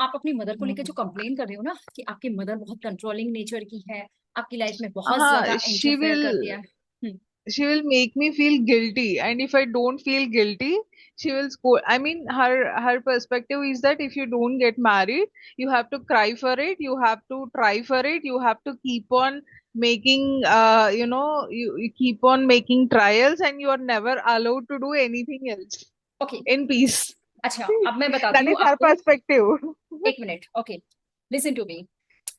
आप अपनी मदर को लेकर जो हम्म। कंप्लेन कर रहे हो ना कि आपकी मदर बहुत कंट्रोलिंग नेचर की है, आपकी लाइफ में बहुत हाँ, ज्यादा इंटरफेयर करती है। she will make me feel guilty, and if I don't feel guilty, she will scold. I mean, her perspective is that if you don't get married, you have to cry for it, you have to try for it, you have to keep on making you keep on making trials, and you are never allowed to do anything else okay. in peace. अच्छा, अब मैं बताती That हूँ is her आपको। perspective. एक minute, okay, listen to me.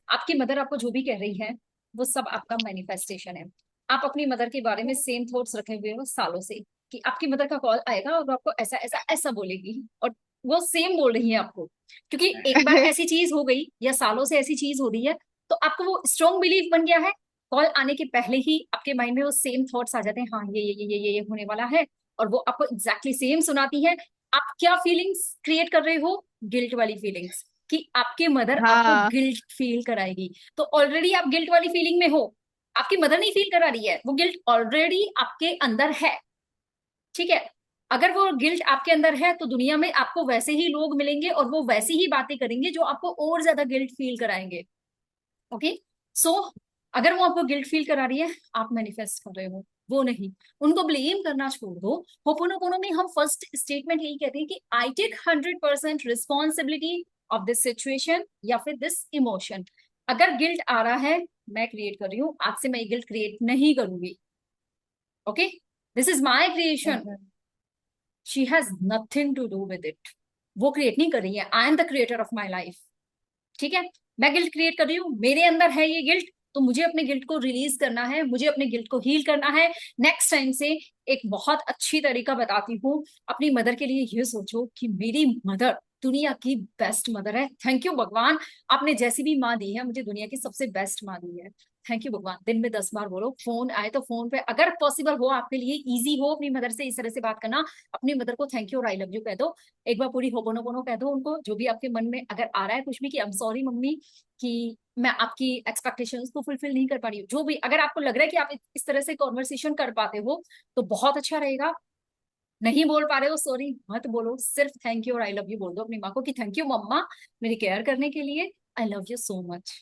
आपकी mother आपको जो भी कह रही है वो सब आपका मैनिफेस्टेशन है। आप अपनी मदर के बारे में सेम थॉट्स रखे हुए हो सालों से कि आपकी मदर का कॉल आएगा और वो आपको ऐसा ऐसा ऐसा बोलेगी, और वो सेम बोल रही है आपको, क्योंकि एक बार ऐसी चीज हो गई या सालों से ऐसी चीज हो रही है, तो आपको वो स्ट्रॉन्ग बिलीफ बन गया है। कॉल आने के पहले ही आपके माइंड में वो सेम थॉट्स आ जाते हैं, हाँ ये होने वाला है, और वो आपको एग्जैक्टली सेम सुनाती है। आप क्या फीलिंग्स क्रिएट कर रहे हो? गिल्ट वाली फीलिंग्स, कि आपके मदर आपको हाँ, गिल्ट फील कराएगी। तो ऑलरेडी आप गिल्ट वाली फीलिंग में हो, आपकी मदर नहीं फील करा रही है, वो गिल्ट ऑलरेडी आपके अंदर है। ठीक है? अगर वो गिल्ट आपके अंदर है तो दुनिया में आपको वैसे ही लोग मिलेंगे और वो वैसी ही बातें करेंगे जो आपको और ज्यादा गिल्ट फील कराएंगे। ओके? सो अगर वो आपको गिल्ट फील करा रही है, आप मैनिफेस्ट कर रहे हो, वो नहीं। उनको ब्लेम करना छोड़ दो। होपोनोपोनो में हम फर्स्ट स्टेटमेंट यही कहते हैं कि I take 100% responsibility of this situation या फिर दिस इमोशन। अगर गिल्ट आ रहा है, मैं क्रिएट कर रही हूँ, आज से मैं ये गिल्ट क्रिएट नहीं करूंगी। Okay? This is my creation, okay. She has nothing to do with it. वो क्रिएट नहीं कर रही है, I am the creator of my life. ठीक है? मैं गिल्ट क्रिएट कर रही हूँ, मेरे अंदर है ये गिल्ट, तो मुझे अपने गिल्ट को रिलीज करना है, मुझे अपने गिल्ट को हील करना है। नेक्स्ट टाइम से एक बहुत अच्छी तरीका बताती हूँ। अपनी मदर के लिए ये सोचो कि मेरी मदर दुनिया की बेस्ट मदर है। थैंक यू भगवान, आपने जैसी भी माँ दी है मुझे दुनिया की सबसे बेस्ट माँ दी है। थैंक यू भगवान। दिन में 10 बार बोलो। फोन आए तो फोन पे, अगर पॉसिबल हो आपके लिए, इजी हो अपनी मदर से इस तरह से बात करना, अपनी मदर को थैंक यू और आई लव यू कह दो। एक बार पूरी होपोनोपोनो कह दो उनको, जो भी आपके मन में अगर आ रहा है कुछ भी, कि आई एम सॉरी मम्मी कि मैं आपकी एक्सपेक्टेशंस को फुलफिल नहीं कर पा रही हूँ। जो भी अगर आपको लग रहा है कि आप इस तरह से कॉन्वर्सेशन कर पाते हो तो बहुत अच्छा रहेगा। नहीं बोल पा रहे हो, सॉरी मत बोलो, सिर्फ थैंक यू और आई लव यू बोल दो अपनी माँ को कि थैंक यू मम्मा मेरी केयर करने के लिए, I love you so much,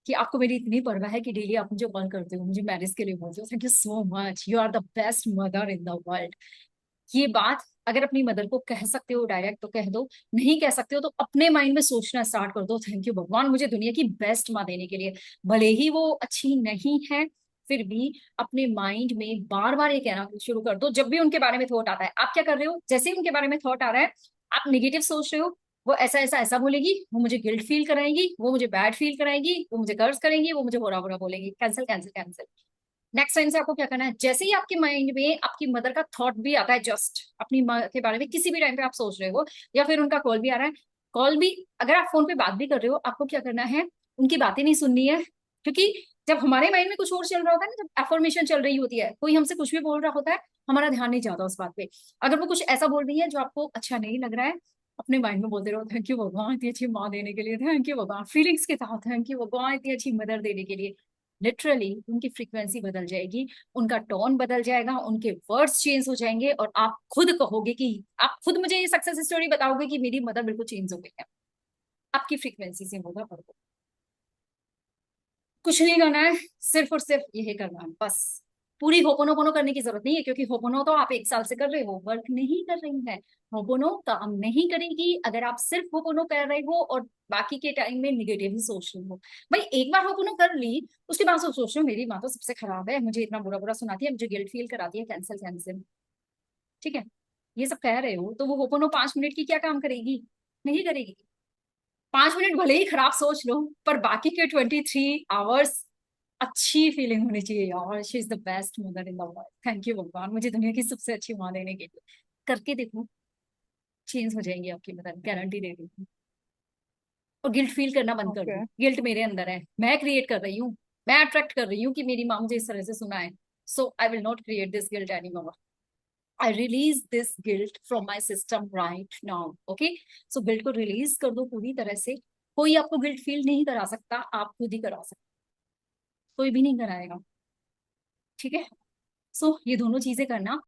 कि आपको मेरी इतनी परवाह है कि डेली आप मुझे कॉल करते हो, मुझे मैरिज के लिए बोलते हो, thank you so much, you are the best mother in the world. ये बात अगर अपनी मदर को कह सकते हो डायरेक्ट तो कह दो, नहीं कह सकते हो तो अपने माइंड में सोचना स्टार्ट कर दो, थैंक यू भगवान मुझे दुनिया की बेस्ट माँ देने के लिए। भले ही वो अच्छी नहीं है, फिर भी अपने माइंड में बार बार ये कहना शुरू कर दो। जब भी उनके बारे में थॉट आता है, आप क्या कर रहे हो? जैसे ही उनके बारे में थॉट आ रहा है, आप निगेटिव सोच रहे हो, वो ऐसा ऐसा ऐसा बोलेगी, वो मुझे गिल्ट फील कराएगी, वो मुझे बैड फील कराएगी, वो मुझे कर्ज करेंगी, वो मुझे बुरा बुरा बोलेगी, cancel cancel cancel. Next time से आपको क्या करना है, जैसे ही आपके माइंड में आपकी मदर का थॉट भी आता है, जस्ट अपनी माँ के बारे में किसी भी टाइम पे आप सोच रहे हो, या फिर उनका कॉल भी आ रहा है, कॉल भी, अगर आप फोन पे बात भी कर रहे हो, आपको क्या करना है, उनकी बातें नहीं सुननी है। क्योंकि जब हमारे माइंड में कुछ और चल रहा होता है ना, जब एफर्मेशन चल रही होती है, कोई हमसे कुछ भी बोल रहा होता है, हमारा ध्यान नहीं जाता उस बात पे। अगर वो कुछ ऐसा बोल रही है जो आपको अच्छा नहीं लग रहा है, अपने माइंड में बोलते रहो, थैंक यू भगवान इतनी अच्छी माँ देने के लिए, थैंक यू भगवान फीलिंग्स के साथ, थैंक यू भगवान इतनी अच्छी मदर देने के लिए। लिटरली उनकी फ्रीक्वेंसी बदल जाएगी, उनका टोन बदल जाएगा, उनके वर्ड्स चेंज हो जाएंगे, और आप खुद कहोगे कि, आप खुद मुझे ये सक्सेस स्टोरी बताओगे कि मेरी मदर बिल्कुल चेंज हो गई है। आपकी फ्रीक्वेंसी से होगा फर्क। कुछ नहीं करना है, सिर्फ और सिर्फ यही करना है बस। पूरी होपोनोपोनो करने की जरूरत नहीं है, क्योंकि होपोनो तो आप 1 साल से कर रहे हो, वर्क नहीं कर रही है। होपोनो काम नहीं करेगी अगर आप सिर्फ होपोनो कर रहे हो और बाकी के टाइम में निगेटिव ही सोच रहे हो। भाई एक बार होपोनो कर ली, उसके बाद सोच रहे हो मेरी माँ तो सबसे खराब है, मुझे इतना बुरा बुरा सुनाती है, मुझे गिल्ट फील कराती है, कैंसिल कैंसिल। ठीक है? ये सब कह रहे हो तो वो होपोनो 5 मिनट की क्या काम करेगी? नहीं करेगी। 5 मिनट भले ही खराब सोच लो, पर बाकी के 23 आवर्स अच्छी फीलिंग होनी चाहिए यार, she is the best mother in the world, thank you भगवान मुझे दुनिया की सबसे अच्छी माँ देने के लिए। करके देखो, चेंज हो जाएंगी आपकी मदर, गारंटी दे रही हूँ। और गिल्ट फील करना बंद कर दो। Okay. गिल्ट मेरे अंदर है, मैं क्रिएट कर रही हूँ, मैं अट्रैक्ट कर रही हूँ कि मेरी माँ मुझे इस तरह से सुनाए। So I will not create this guilt any more. I release this guilt from my system right now. Okay? So guilt को रिलीज कर दो पूरी तरह से। कोई आपको गिल्ट फील नहीं करा सकता, आप खुद ही करा सकते, कोई भी नहीं कराएगा। ठीक है? सो ये दोनों चीजें करना।